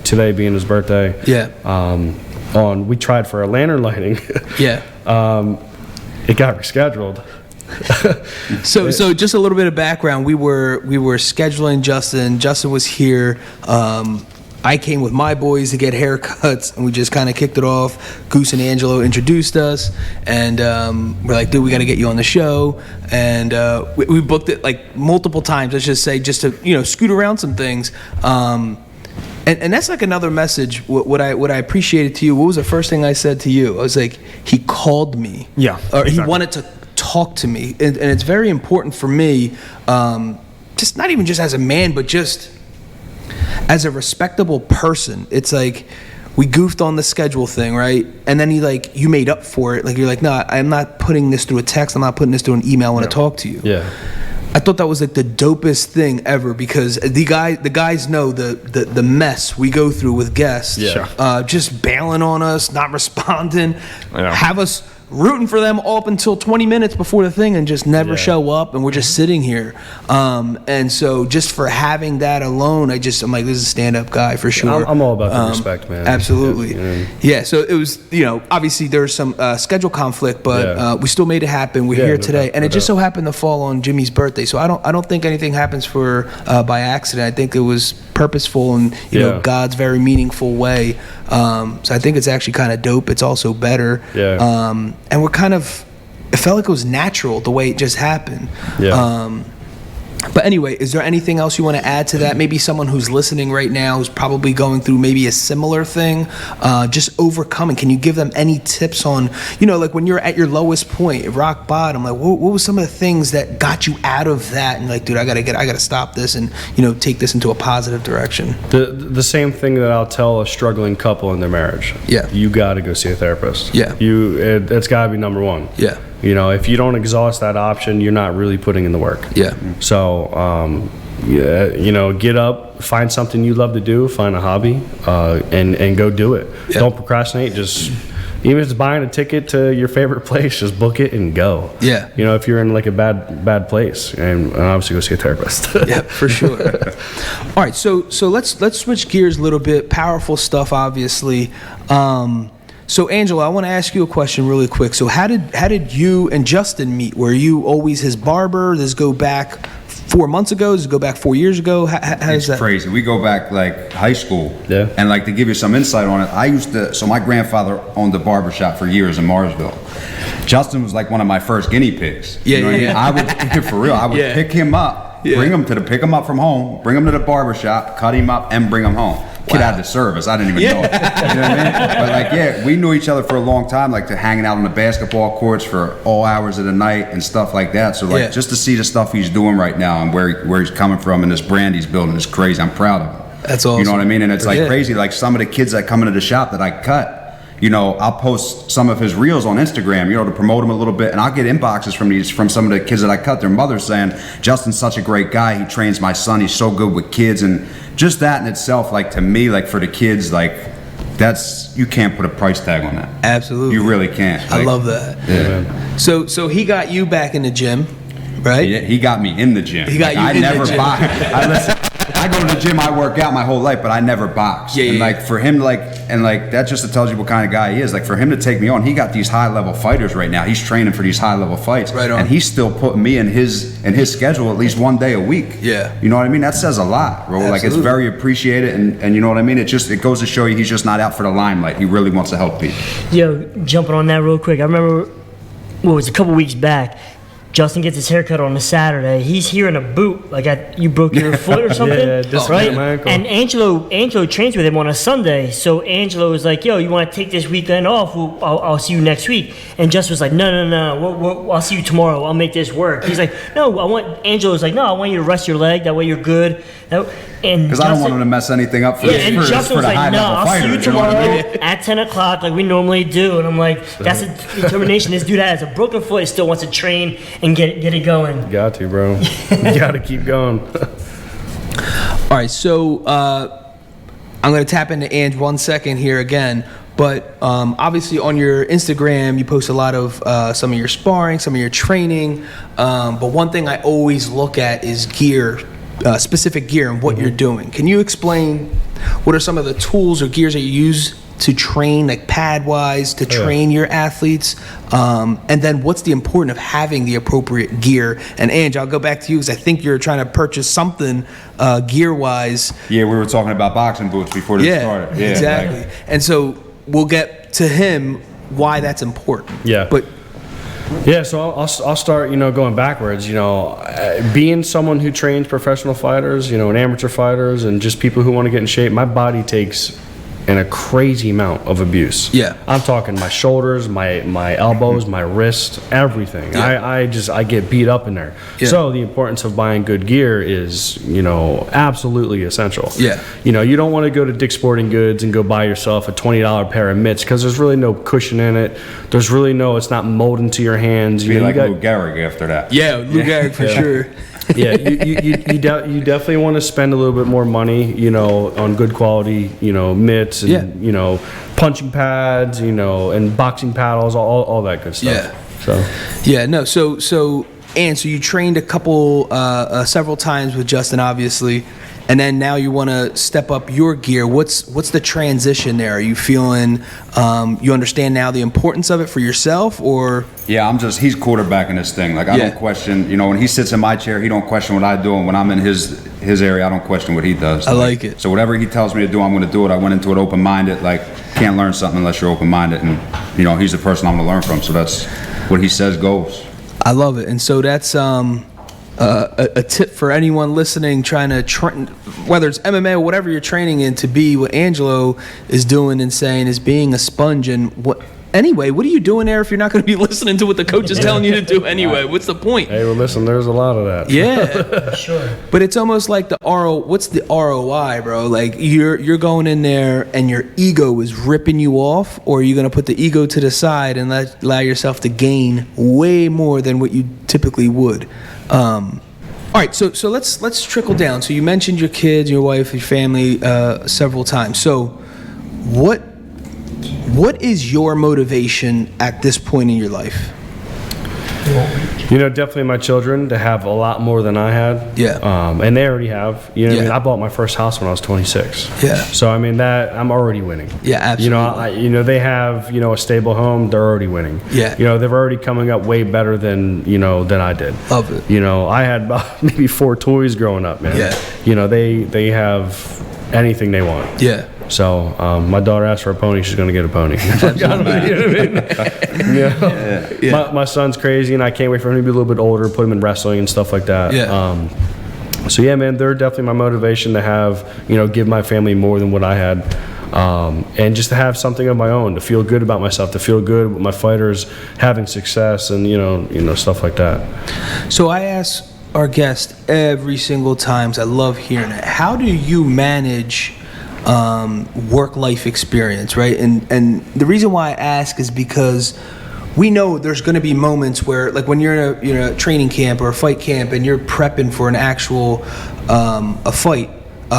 today being his birthday. Yeah. we tried for our lantern lighting. Yeah. It got rescheduled. So just a little bit of background. We were scheduling Justin. Justin was here. I came with my boys to get haircuts, and we just kind of kicked it off. Goose and Angelo introduced us, and we're like, dude, we got to get you on the show. And we booked it like multiple times, let's just say, just to scoot around some things. And that's like another message. What I appreciated to you. What was the first thing I said to you? I was like, he called me. Yeah. Or exactly. he wanted to talk to me, and it's very important for me, just not even just as a man, but just as a respectable person. It's like we goofed on the schedule thing, right? And then you made up for it. Like you're like, no, I'm not putting this through a text. I'm not putting this through an email. I want to talk to you. Yeah. I thought that was like the dopest thing ever, because the guys know the mess we go through with guests. Yeah. Just bailing on us, not responding, Yeah. have us rooting for them all up until 20 minutes before the thing and just never show up, and we're just sitting here. And so just for having that alone, I'm like, this is a stand-up guy for sure. I'm all about the respect, man. Absolutely. Yeah. Yeah, so it was, obviously there was some schedule conflict, but we still made it happen. We're here no today. doubt, And no it just doubt. so happened to fall on Jimmy's birthday. So I don't think anything happens by accident. I think it was purposeful and, God's very meaningful way. So I think it's actually kind of dope. It's also better. Yeah. And it felt like it was natural the way it just happened. Yeah. But anyway, is there anything else you want to add to that? Maybe someone who's listening right now who's probably going through maybe a similar thing, just overcoming. Can you give them any tips on, like when you're at your lowest point, rock bottom, like what was some of the things that got you out of that? And like, dude, I gotta stop this and, take this into a positive direction. The same thing that I'll tell a struggling couple in their marriage. Yeah. You got to go see a therapist. Yeah. It's got to be number one. Yeah. If you don't exhaust that option, you're not really putting in the work. Yeah. So, get up, find something you love to do, find a hobby, and go do it. Yeah. Don't procrastinate. Just, even if it's buying a ticket to your favorite place, just book it and go. Yeah. If you're in like a bad place, and obviously go see a therapist. Yeah, for sure. All right, so let's switch gears a little bit. Powerful stuff, obviously. So Angela, I want to ask you a question really quick. So how did you and Justin meet? Were you always his barber? Does it go back 4 months ago? Does it go back 4 years ago? How's that? It's crazy. We go back like high school. Yeah. And like to give you some insight on it, so my grandfather owned a barbershop for years in Marsville. Justin was like one of my first guinea pigs. Yeah, you know yeah, what I mean? I would, for real, I would Yeah. pick him up, Yeah. pick him up from home, bring him to the barbershop, cut him up, and bring him home. Kid Wow. had the service. I didn't even know it. You know what I mean? But like, yeah, we knew each other for a long time, like to hanging out on the basketball courts for all hours of the night and stuff like that. So like, Yeah. just to see the stuff he's doing right now and where he's coming from and this brand he's building is crazy. I'm proud of him. That's awesome. You know what I mean? And it's like Yeah. crazy. Like some of the kids that come into the shop that I cut, I'll post some of his reels on Instagram, to promote him a little bit, and I'll get inboxes from some of the kids that I cut, their mothers saying, Justin's such a great guy, he trains my son, he's so good with kids, and just that in itself, like to me, like for the kids, like you can't put a price tag on that. Absolutely. You really can't. I Like, love that. Yeah. So he got you back in the gym, right? He got me in the gym. He got you I in the never gym. boxed. I go to the gym, I work out my whole life, but I never boxed. Yeah, and yeah, like for him, that just tells you what kind of guy he is. Like for him to take me on, he got these high level fighters right now. He's training for these high level fights. Right on. And he's still putting me in his schedule at least one day a week. Yeah. You know what I mean? That says a lot, bro. Like it's Absolutely. very appreciated, and you know what I mean? It goes to show you he's just not out for the limelight. He really wants to help people. Yo, jumping on that real quick. I remember, it was a couple weeks back. Justin gets his haircut on a Saturday. He's here in a boot, like you broke your foot or something, Yeah, dislocated my ankle. And Angelo trains with him on a Sunday. So Angelo was like, "Yo, you want to take this weekend off? I'll see you next week." And Justin was like, "No, I'll see you tomorrow. I'll make this work." He's like, "No, Angelo was like, no, I want you to rest your leg. That way you're good." Because I don't want him to mess anything up for and the Justin was high like, "No, level I'll see you fighters. You know what tomorrow I mean? at 10 o'clock like we normally do." And I'm like, that's a determination this dude has. A broken foot, he still wants to train and get it going. Got to, bro. You got to keep going. All right, so I'm going to tap into Ange 1 second here again. But obviously on your Instagram, you post a lot of some of your sparring, some of your training. But one thing I always look at is gear, specific gear and what you're doing. Can you explain what are some of the tools or gears that you use to train, like pad wise, to train your athletes? And then what's the importance of having the appropriate gear? And Ange, I'll go back to you because I think you're trying to purchase something gear wise. Yeah, we were talking about boxing boots before this started. Yeah, exactly. And so we'll get to him why that's important. Yeah. But yeah, so I'll start, going backwards, being someone who trains professional fighters, and amateur fighters and just people who want to get in shape. My body takes in a crazy amount of abuse. Yeah. I'm talking my shoulders, my elbows, my wrist, everything. Yeah. I get beat up in there. Yeah. So the importance of buying good gear is, absolutely essential. Yeah. You don't want to go to Dick's Sporting Goods and go buy yourself a $20 pair of mitts because there's really no cushion in it. There's really it's not molding to your hands. Be like Lou Gehrig after that. yeah, Lou Gehrig for sure. Yeah, you definitely want to spend a little bit more money, on good quality, mitts and, punching pads, and boxing paddles, all that good stuff. Yeah. So. Yeah, no, so you trained a couple, several times with Justin, obviously, and then now you want to step up your gear. What's the transition there? Are you feeling, you understand now the importance of it for yourself, or? Yeah, he's quarterbacking this thing. Like, I don't question, when he sits in my chair, he don't question what I do, and when I'm in his area, I don't question what he does. I like it. So whatever he tells me to do, I'm going to do it. I went into it open-minded, like, can't learn something unless you're open-minded, and, he's the person I'm going to learn from, so that's what he says goes. I love it, and so that's a tip for anyone listening, trying to whether it's MMA or whatever you're training in, to be what Angelo is doing and saying is being a sponge. And what are you doing there if you're not going to be listening to what the coach is telling you to do anyway? What's the point? Hey, well, listen, there's a lot of that. Yeah, Sure. but it's almost like what's the ROI, bro? Like you're going in there and your ego is ripping you off, or are you going to put the ego to the side and allow yourself to gain way more than what you typically would? All right, so let's trickle down. So you mentioned your kids, your wife, your family several times. So what is your motivation at this point in your life? Definitely my children to have a lot more than I had. Yeah. And they already have. Yeah. I bought my first house when I was 26. Yeah. So that I'm already winning. Yeah, absolutely. They have a stable home. They're already winning. Yeah. They're already coming up way better than I did. Love it. I had about maybe 4 toys growing up, man. Yeah. They have anything they want. Yeah. So my daughter asked for a pony. She's going to get a pony. Yeah. My son's crazy, and I can't wait for him to be a little bit older, put him in wrestling and stuff like that. Yeah. So yeah, man, they're definitely my motivation to have, give my family more than what I had. And just to have something of my own, to feel good about myself, to feel good with my fighters having success, and stuff like that. So I ask our guest every single time, I love hearing it. How do you manage work-life experience, right? And the reason why I ask is because we know there's going to be moments where, like when you're in a training camp or a fight camp and you're prepping for an actual a fight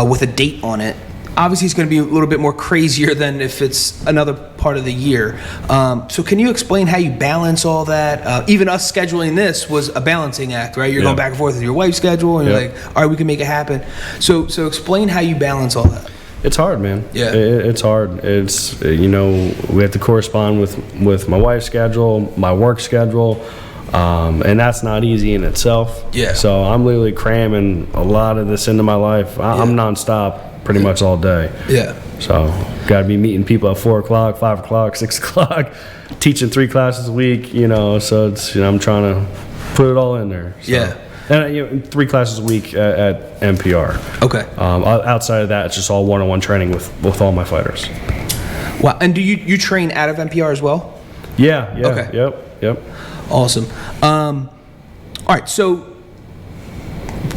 with a date on it. Obviously, it's going to be a little bit more crazier than if it's another part of the year. So can you explain how you balance all that? Even us scheduling this was a balancing act, right? You're going back and forth with your wife's schedule, and you're like, all right, we can make it happen. So explain how you balance all that. It's hard, man. Yeah. It's hard. It's, we have to correspond with my wife's schedule, my work schedule, and that's not easy in itself. Yeah. So I'm literally cramming a lot of this into my life. I'm nonstop pretty much all day. Yeah. So got to be meeting people at 4 o'clock, 5 o'clock, 6 o'clock, teaching 3 classes a week, so it's, I'm trying to put it all in there. So. Yeah. And 3 classes a week at NPR. Okay. Outside of that, it's just all one-on-one training with all my fighters. Wow. And do you train out of NPR as well? Yeah. Okay. Yep. Awesome. All right. So,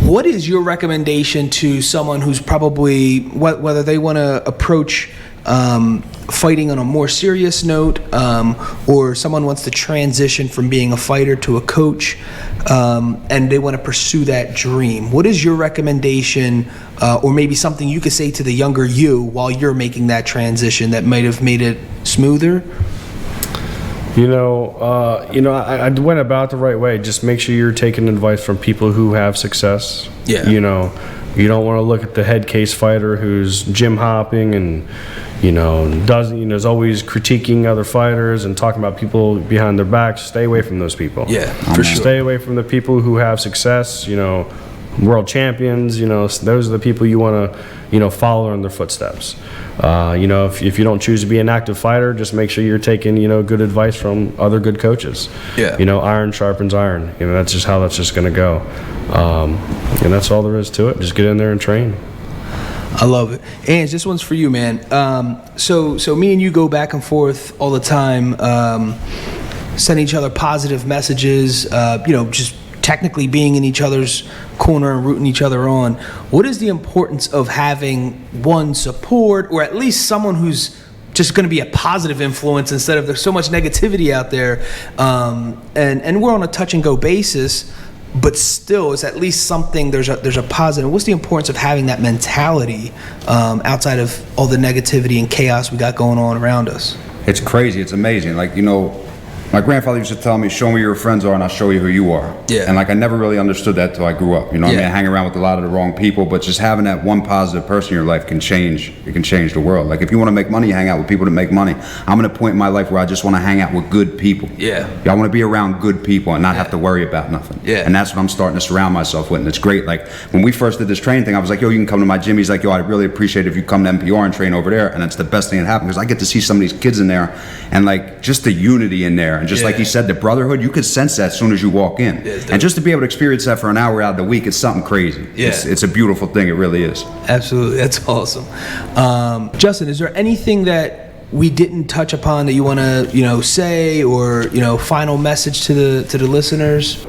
what is your recommendation to someone who's probably whether they want to approach fighting on a more serious note, or someone wants to transition from being a fighter to a coach, and they want to pursue that dream? What is your recommendation, or maybe something you could say to the younger you while you're making that transition that might have made it smoother? I went about the right way. Just make sure you're taking advice from people who have success. Yeah. You don't want to look at the head case fighter who's gym hopping and, is always critiquing other fighters and talking about people behind their backs. Stay away from those people. Yeah, for sure. Stay away from the people who have success, world champions, those are the people you want to, follow in their footsteps. If you don't choose to be an active fighter, just make sure you're taking, good advice from other good coaches. Yeah. Iron sharpens iron. That's just how that's just going to go. And that's all there is to it. Just get in there and train. I love it. Ange, this one's for you, man. So me and you go back and forth all the time, sending each other positive messages, just technically being in each other's corner and rooting each other on. What is the importance of having one support, or at least someone who's just going to be a positive influence instead of there's so much negativity out there, and we're on a touch and go basis, but still it's at least something, there's a positive. What's the importance of having that mentality outside of all the negativity and chaos we got going on around us? It's crazy. It's amazing. My grandfather used to tell me, show me who your friends are and I'll show you who you are. Yeah. And I never really understood that till I grew up. I hang around with a lot of the wrong people, but just having that one positive person in your life can change the world. Like if you want to make money, hang out with people that make money. I'm at a point in my life where I just want to hang out with good people. Yeah. I want to be around good people and not have to worry about nothing. Yeah. And that's what I'm starting to surround myself with, and it's great. Like when we first did this training thing, I was like, yo, you can come to my gym. He's like, yo, I'd really appreciate it if you come to NPR and train over there. And that's the best thing that happened because I get to see some of these kids in there and like just the unity in there. And just like he said, the brotherhood, you could sense that as soon as you walk in. And just to be able to experience that for an hour out of the week, it's something crazy. Yeah. It's a beautiful thing. It really is. Absolutely. That's awesome. Justin, is there anything that we didn't touch upon that you want to, say, or, final message to the listeners?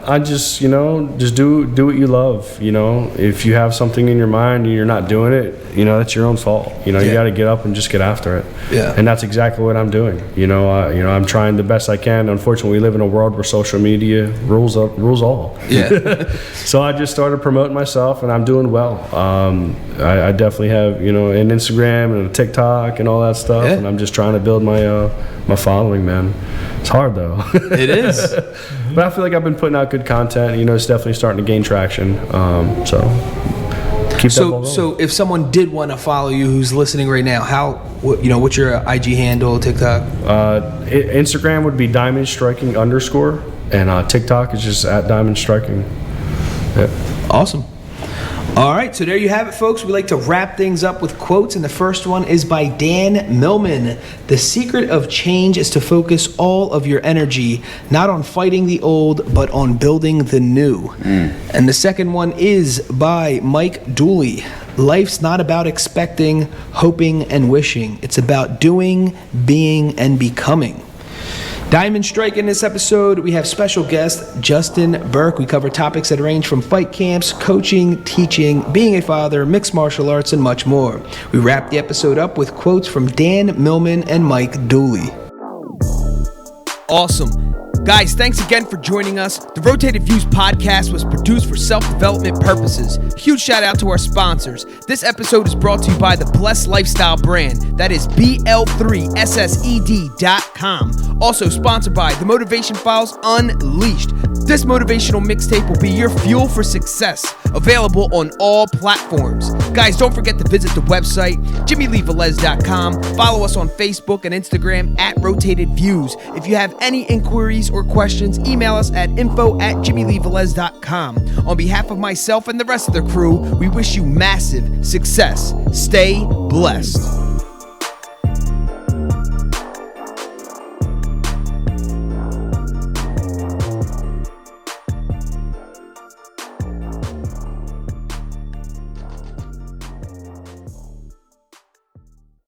I just, just do what you love. If you have something in your mind and you're not doing it, that's your own fault. You got to get up and just get after it. Yeah. And that's exactly what I'm doing. I'm trying the best I can. Unfortunately, we live in a world where social media rules all. Yeah. So I just started promoting myself, and I'm doing well. I definitely have, an Instagram and a TikTok and all that stuff, and I'm just trying to build my following, man. It's hard though. It is. But I feel like I've been putting out good content. It's definitely starting to gain traction. So keep that ball rolling. So if someone did want to follow you, who's listening right now, what's your IG handle, TikTok? Instagram would be @diamondstriking_, and TikTok is just @diamondstriking. Yeah. Awesome. All right, so there you have it, folks. We like to wrap things up with quotes, and the first one is by Dan Millman. The secret of change is to focus all of your energy, not on fighting the old, but on building the new. And the second one is by Mike Dooley. Life's not about expecting, hoping, and wishing. It's about doing, being, and becoming. Diamond Strike in this episode, we have special guest Justin Burke. We cover topics that range from fight camps, coaching, teaching, being a father, mixed martial arts, and much more. We wrap the episode up with quotes from Dan Millman and Mike Dooley. Awesome. Guys, thanks again for joining us. The Rotated Views podcast was produced for self-development purposes. Huge shout out to our sponsors. This episode is brought to you by the Blessed Lifestyle brand. That is BL3SSED.com. Also sponsored by The Motivation Files Unleashed. This motivational mixtape will be your fuel for success. Available on all platforms. Guys, don't forget to visit the website, JimmyleeVelez.com. Follow us on Facebook and Instagram @RotatedViews. If you have any inquiries or questions, email us at info@JimmyleeVelez.com. On behalf of myself and the rest of the crew, we wish you massive success. Stay blessed.